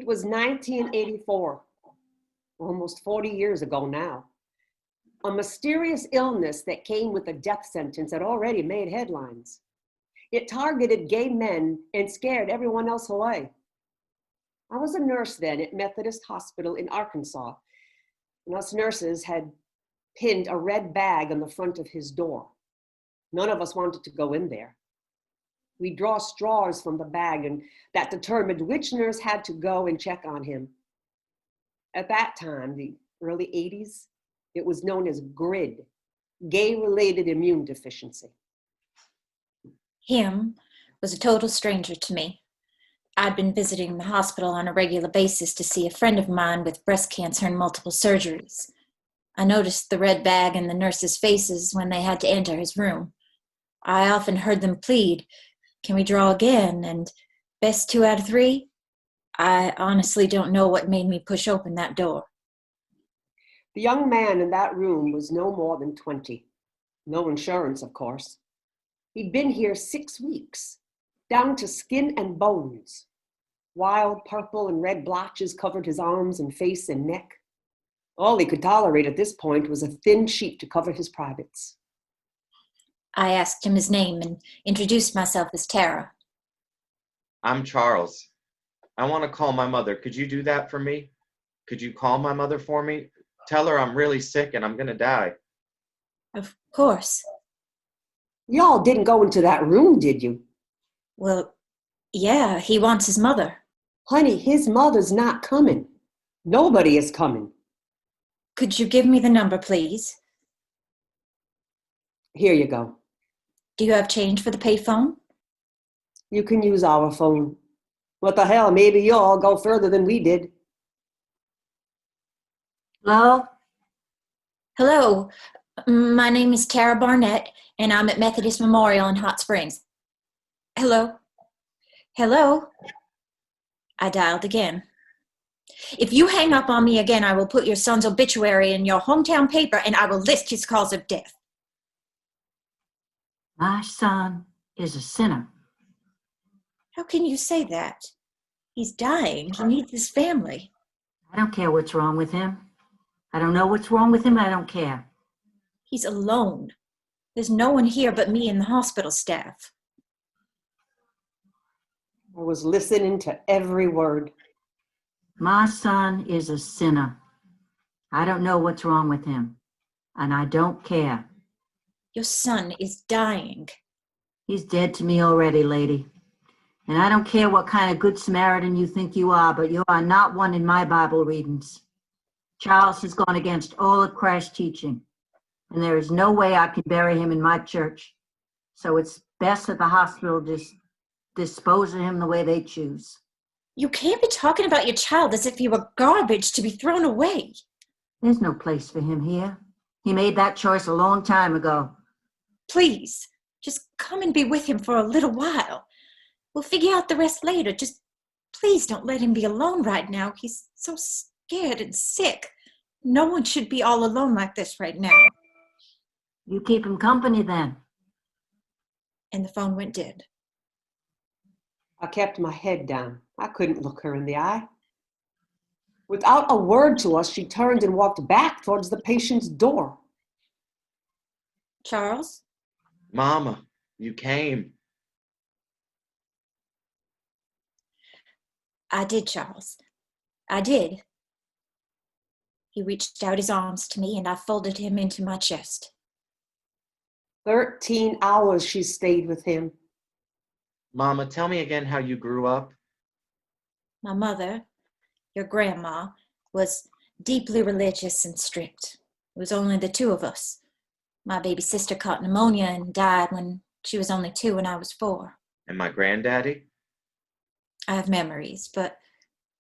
It was 1984, almost 40 years ago now. A mysterious illness that came with a death sentence had already made headlines. It targeted gay men and scared everyone else away. I was a nurse then at Methodist Hospital in Arkansas, and us nurses had pinned a red bag on the front of his door. None of us wanted to go in there. We'd draw straws from the bag, and that determined which nurse had to go and check on him. At that time, the early 80s, it was known as GRID, gay-related immune deficiency. Him was a total stranger to me. I'd been visiting the hospital on a regular basis to see a friend of mine with breast cancer and multiple surgeries. I noticed the red bag in the nurses' faces when they had to enter his room. I often heard them plead, "Can we draw again?" and "Best 2 out of 3? I honestly don't know what made me push open that door. The young man in that room was no more than 20. No insurance, of course. He'd been here 6 weeks, down to skin and bones. Wild purple and red blotches covered his arms and face and neck. All he could tolerate at this point was a thin sheet to cover his privates. I asked him his name and introduced myself as Tara. I'm Charles. I want to call my mother. Could you do that for me? Could you call my mother for me? Tell her I'm really sick and I'm going to die. Of course. Y'all didn't go into that room, did you? Well, yeah, he wants his mother. Honey, his mother's not coming. Nobody is coming. Could you give me the number, please? Here you go. Do you have change for the payphone? You can use our phone. What the hell, maybe you'll all go further than we did. Hello? Hello, my name is Tara Barnett, and I'm at Methodist Memorial in Hot Springs. Hello? Hello? I dialed again. If you hang up on me again, I will put your son's obituary in your hometown paper and I will list his cause of death. My son is a sinner. How can you say that? He's dying. He needs his family. I don't care what's wrong with him. I don't know what's wrong with him. I don't care. He's alone. There's no one here but me and the hospital staff. I was listening to every word. My son is a sinner. I don't know what's wrong with him. And I don't care. Your son is dying. He's dead to me already, lady. And I don't care what kind of good Samaritan you think you are, but you are not one in my Bible readings. Charles has gone against all of Christ's teaching, and there is no way I can bury him in my church. So it's best that the hospital just dispose of him the way they choose. You can't be talking about your child as if he were garbage to be thrown away. There's no place for him here. He made that choice a long time ago. Please, just come and be with him for a little while. We'll figure out the rest later. Just please don't let him be alone right now. He's so scared and sick. No one should be all alone like this right now. You keep him company then. And the phone went dead. I kept my head down. I couldn't look her in the eye. Without a word to us, she turned and walked back towards the patient's door. Charles? Mama, you came. I did, Charles. I did. He reached out his arms to me and I folded him into my chest. 13 hours she stayed with him. Mama, tell me again how you grew up. My mother, your grandma, was deeply religious and strict. It was only the two of us. My baby sister caught pneumonia and died when she was only 2 and I was 4. And my granddaddy? I have memories, but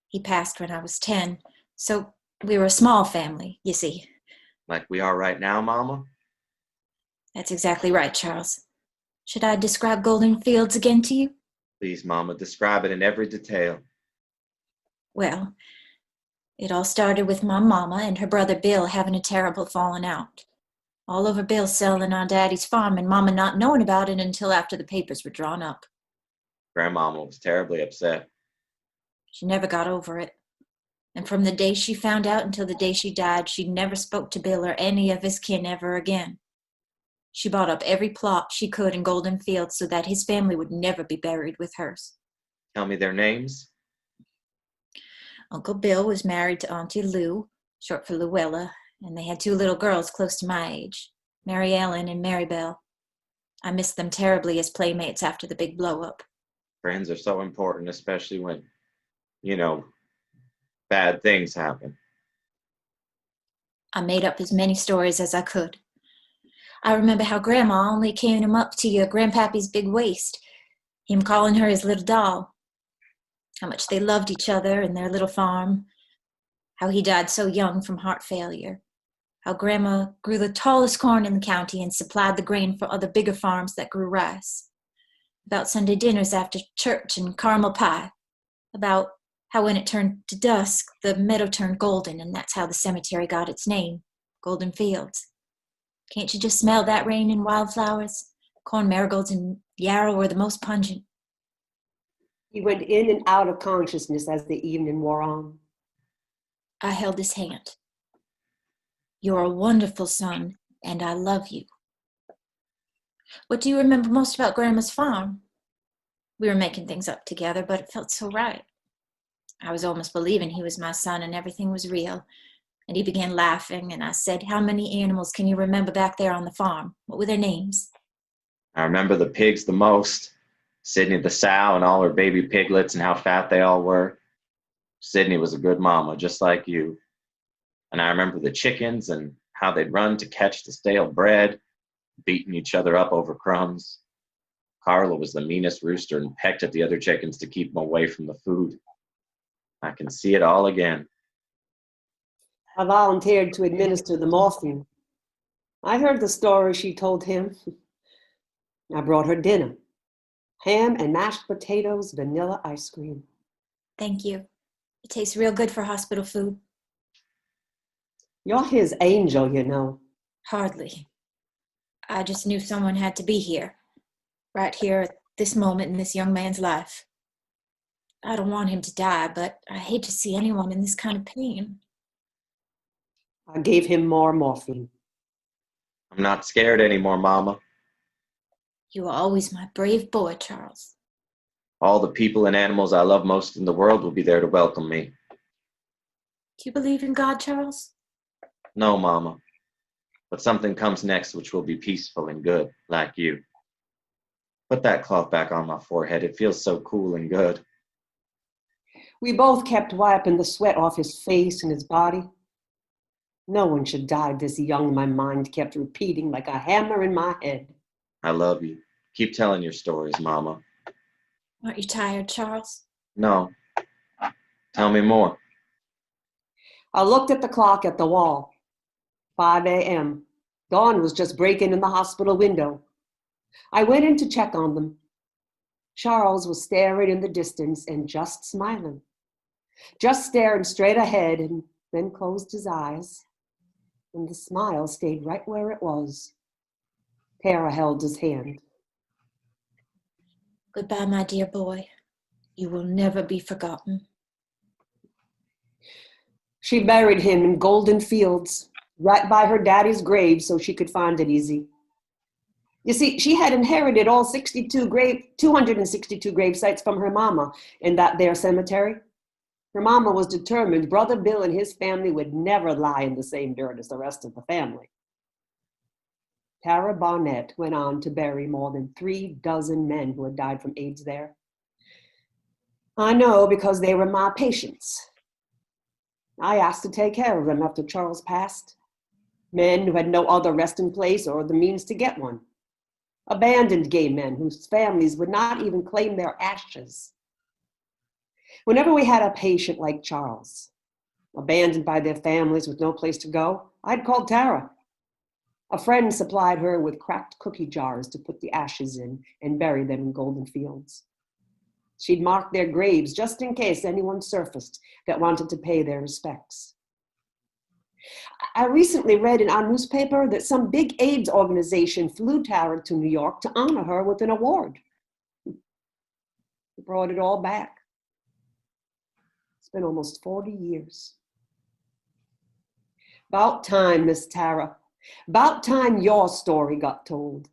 he passed when I was 10, so we were a small family, you see. Like we are right now, Mama? That's exactly right, Charles. Should I describe Golden Fields again to you? Please, Mama, describe it in every detail. Well, it all started with my mama and her brother Bill having a terrible falling out. All over Bill selling on Daddy's farm and Mama not knowing about it until after the papers were drawn up. Grandmama was terribly upset. She never got over it. And from the day she found out until the day she died, she never spoke to Bill or any of his kin ever again. She bought up every plot she could in Golden Fields so that his family would never be buried with hers. Tell me their names. Uncle Bill was married to Auntie Lou, short for Luella, and they had 2 little girls close to my age, Mary Ellen and Mary Bell. I missed them terribly as playmates after the big blow-up. Friends are so important, especially when, bad things happen. I made up as many stories as I could. I remember how Grandma only came up to your Grandpappy's big waist, him calling her his little doll, how much they loved each other and their little farm, how he died so young from heart failure, how Grandma grew the tallest corn in the county and supplied the grain for other bigger farms that grew rice, about Sunday dinners after church and caramel pie, about how when it turned to dusk, the meadow turned golden, and that's how the cemetery got its name, Golden Fields. Can't you just smell that rain and wildflowers? Corn marigolds and yarrow were the most pungent. He went in and out of consciousness as the evening wore on. I held his hand. You're a wonderful son, and I love you. What do you remember most about Grandma's farm? We were making things up together, but it felt so right. I was almost believing he was my son and everything was real. And he began laughing, and I said, how many animals can you remember back there on the farm? What were their names? I remember the pigs the most. Sydney the sow and all her baby piglets and how fat they all were. Sydney was a good mama, just like you. And I remember the chickens and how they'd run to catch the stale bread, beating each other up over crumbs. Carla was the meanest rooster and pecked at the other chickens to keep them away from the food. I can see it all again. I volunteered to administer the morphine. I heard the story she told him. I brought her dinner. Ham and mashed potatoes, vanilla ice cream. Thank you. It tastes real good for hospital food. You're his angel, you know. Hardly. I just knew someone had to be here. Right here at this moment in this young man's life. I don't want him to die, but I hate to see anyone in this kind of pain. I gave him more morphine. I'm not scared anymore, Mama. You are always my brave boy, Charles. All the people and animals I love most in the world will be there to welcome me. Do you believe in God, Charles? No, Mama. But something comes next which will be peaceful and good, like you. Put that cloth back on my forehead. It feels so cool and good. We both kept wiping the sweat off his face and his body. No one should die this young, my mind kept repeating like a hammer in my head. I love you. Keep telling your stories, Mama. Aren't you tired, Charles? No. Tell me more. I looked at the clock at the wall. 5 a.m. Dawn was just breaking in the hospital window. I went in to check on them. Charles was staring in the distance and just smiling. Just staring straight ahead and then closed his eyes. And the smile stayed right where it was. Tara held his hand. Goodbye, my dear boy. You will never be forgotten. She buried him in Golden Fields, right by her daddy's grave so she could find it easy. You see, she had inherited all 262 grave sites from her mama in that there cemetery. Her mama was determined Brother Bill and his family would never lie in the same dirt as the rest of the family. Tara Barnett went on to bury more than 36 men who had died from AIDS there. I know because they were my patients. I asked to take care of them after Charles passed. Men who had no other resting place or the means to get one. Abandoned gay men whose families would not even claim their ashes. Whenever we had a patient like Charles, abandoned by their families with no place to go, I'd call Tara. A friend supplied her with cracked cookie jars to put the ashes in and bury them in Golden Fields. She'd mark their graves just in case anyone surfaced that wanted to pay their respects. I recently read in our newspaper that some big AIDS organization flew Tara to New York to honor her with an award. Brought it all back. been almost 40 years. About time, Miss Tara. About time your story got told.